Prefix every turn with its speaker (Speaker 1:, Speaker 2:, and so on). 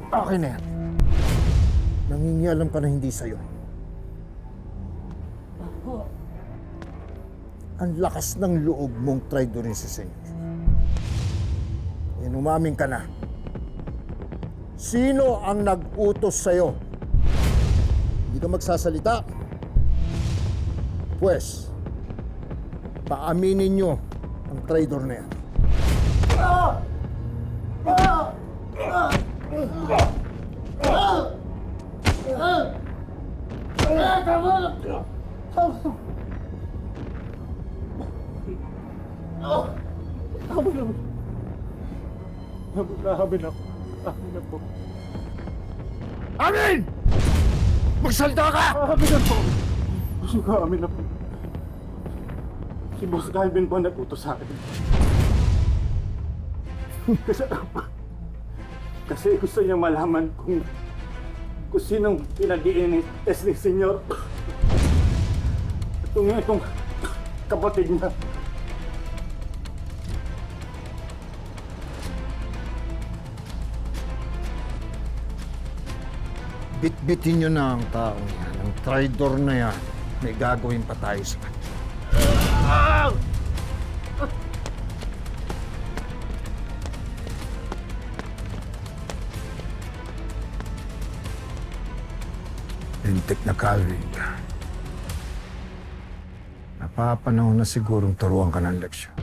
Speaker 1: Okay na yan. Nangingialam ka na hindi sa'yo. Ang lakas ng loob mong traidorin si Senyor. Inumamin ka na. Sino ang nag-utos sa'yo? Hindi ka magsasalita? Pues, paaminin nyo ang traidor na yan.
Speaker 2: Amin ako. Amin na po.
Speaker 1: Amin! Magsalita ka!
Speaker 2: Amin na po. Gusto ko, amin na po. Si Boss Calvin po nag-utos sa akin. Kasi gusto niya malaman kung sinong pinag-i-test ni Senyor. Itong kapatid niya.
Speaker 1: Bitbitin nyo na ang taong yan. Ang traidor na yan. May gagawin pa tayo sa kanya. Lintik na Calvin ka. Napapanahon na sigurong turuan ka ng leksyon.